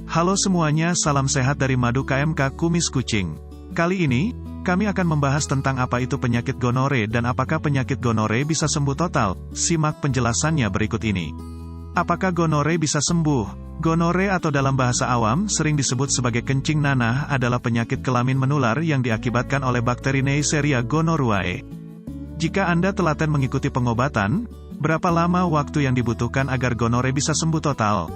Halo semuanya, salam sehat dari Madu KMK Kumis Kucing. Kali ini, kami akan membahas tentang apa itu penyakit gonore dan apakah penyakit gonore bisa sembuh total. Simak penjelasannya berikut ini. Apakah gonore bisa sembuh? Gonore atau dalam bahasa awam, sering disebut sebagai kencing nanah adalah penyakit kelamin menular yang diakibatkan oleh bakteri Neisseria gonorrhoeae. Jika Anda telaten mengikuti pengobatan, berapa lama waktu yang dibutuhkan agar gonore bisa sembuh total?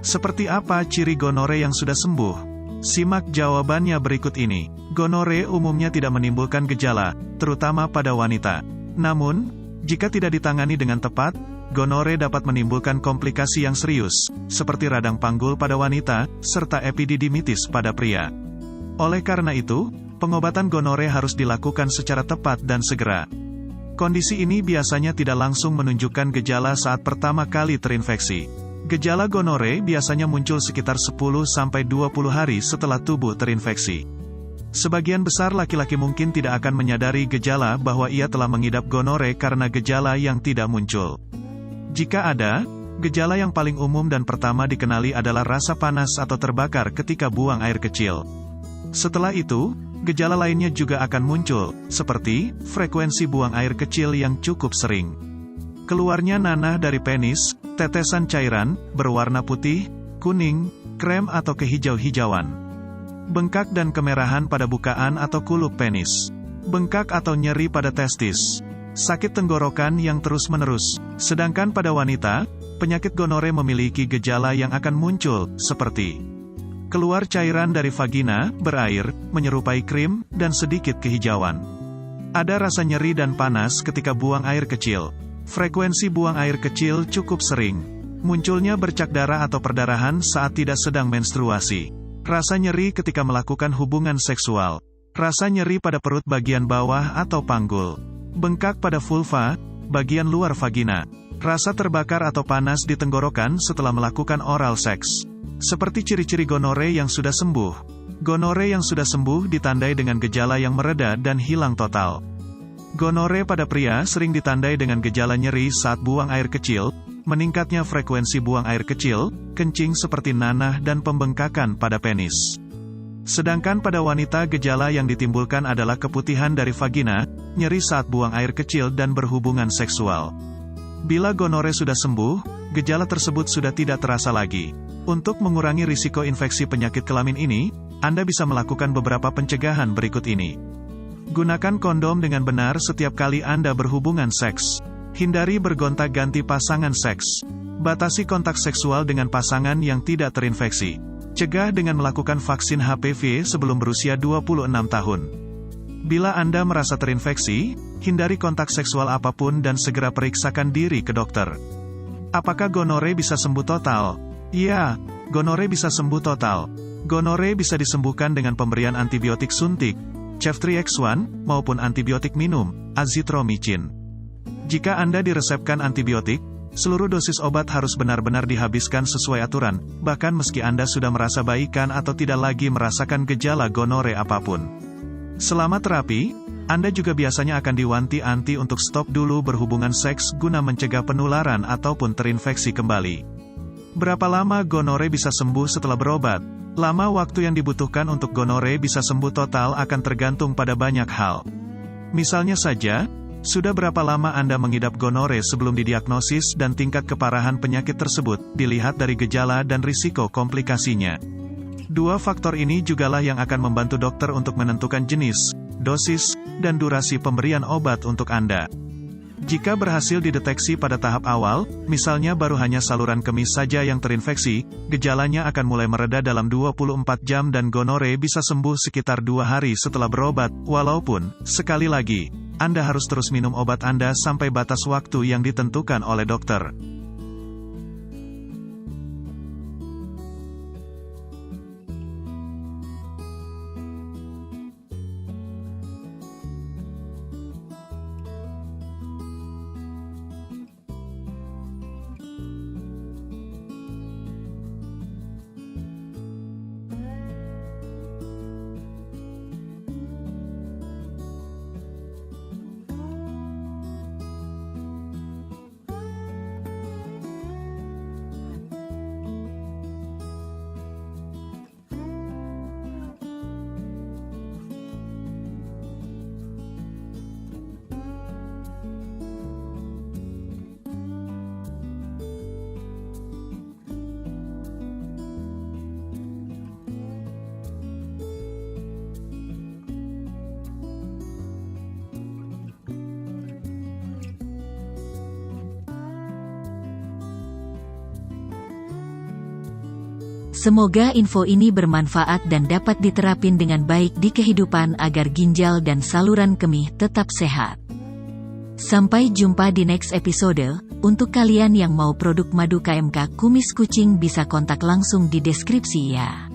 Seperti apa ciri gonore yang sudah sembuh? Simak jawabannya berikut ini. Gonore umumnya tidak menimbulkan gejala, terutama pada wanita. Namun, jika tidak ditangani dengan tepat, gonore dapat menimbulkan komplikasi yang serius, seperti radang panggul pada wanita, serta epididymitis pada pria. Oleh karena itu, pengobatan gonore harus dilakukan secara tepat dan segera. Kondisi ini biasanya tidak langsung menunjukkan gejala saat pertama kali terinfeksi. Gejala gonore biasanya muncul sekitar 10-20 hari setelah tubuh terinfeksi. Sebagian besar laki-laki mungkin tidak akan menyadari gejala bahwa ia telah mengidap gonore karena gejala yang tidak muncul. Jika ada, gejala yang paling umum dan pertama dikenali adalah rasa panas atau terbakar ketika buang air kecil. Setelah itu, gejala lainnya juga akan muncul, seperti frekuensi buang air kecil yang cukup sering. Keluarnya nanah dari penis, tetesan cairan, berwarna putih, kuning, krem atau kehijau-hijauan. Bengkak dan kemerahan pada bukaan atau kulup penis. Bengkak atau nyeri pada testis. Sakit tenggorokan yang terus-menerus. Sedangkan pada wanita, penyakit gonore memiliki gejala yang akan muncul, seperti keluar cairan dari vagina, berair, menyerupai krim, dan sedikit kehijauan. Ada rasa nyeri dan panas ketika buang air kecil. Frekuensi buang air kecil cukup sering. Munculnya bercak darah atau perdarahan saat tidak sedang menstruasi. Rasa nyeri ketika melakukan hubungan seksual. Rasa nyeri pada perut bagian bawah atau panggul. Bengkak pada vulva, bagian luar vagina. Rasa terbakar atau panas di tenggorokan setelah melakukan oral seks. Seperti ciri-ciri gonore yang sudah sembuh. Gonore yang sudah sembuh ditandai dengan gejala yang mereda dan hilang total. Gonore pada pria sering ditandai dengan gejala nyeri saat buang air kecil, meningkatnya frekuensi buang air kecil, kencing seperti nanah dan pembengkakan pada penis. Sedangkan pada wanita gejala yang ditimbulkan adalah keputihan dari vagina, nyeri saat buang air kecil dan berhubungan seksual. Bila gonore sudah sembuh, gejala tersebut sudah tidak terasa lagi. Untuk mengurangi risiko infeksi penyakit kelamin ini, Anda bisa melakukan beberapa pencegahan berikut ini. Gunakan kondom dengan benar setiap kali Anda berhubungan seks. Hindari bergonta-ganti pasangan seks. Batasi kontak seksual dengan pasangan yang tidak terinfeksi. Cegah dengan melakukan vaksin HPV sebelum berusia 26 tahun. Bila Anda merasa terinfeksi, hindari kontak seksual apapun dan segera periksakan diri ke dokter. Apakah gonore bisa sembuh total? Ya, gonore bisa sembuh total. Gonore bisa disembuhkan dengan pemberian antibiotik suntik, Ceftriaxone, maupun antibiotik minum, azithromycin. Jika Anda diresepkan antibiotik, seluruh dosis obat harus benar-benar dihabiskan sesuai aturan, bahkan meski Anda sudah merasa baikan atau tidak lagi merasakan gejala gonore apapun. Selama terapi, Anda juga biasanya akan diwanti-wanti untuk stop dulu berhubungan seks guna mencegah penularan ataupun terinfeksi kembali. Berapa lama gonore bisa sembuh setelah berobat? Lama waktu yang dibutuhkan untuk gonore bisa sembuh total akan tergantung pada banyak hal. Misalnya saja, sudah berapa lama Anda mengidap gonore sebelum didiagnosis dan tingkat keparahan penyakit tersebut, dilihat dari gejala dan risiko komplikasinya. Dua faktor ini jugalah yang akan membantu dokter untuk menentukan jenis, dosis, dan durasi pemberian obat untuk Anda. Jika berhasil dideteksi pada tahap awal, misalnya baru hanya saluran kemih saja yang terinfeksi, gejalanya akan mulai mereda dalam 24 jam dan gonore bisa sembuh sekitar 2 hari setelah berobat, walaupun, sekali lagi, Anda harus terus minum obat Anda sampai batas waktu yang ditentukan oleh dokter. Semoga info ini bermanfaat dan dapat diterapin dengan baik di kehidupan agar ginjal dan saluran kemih tetap sehat. Sampai jumpa di next episode. Untuk kalian yang mau produk madu KMK Kumis Kucing bisa kontak langsung di deskripsi ya.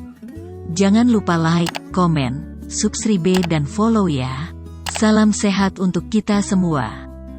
Jangan lupa like, komen, subscribe dan follow ya. Salam sehat untuk kita semua.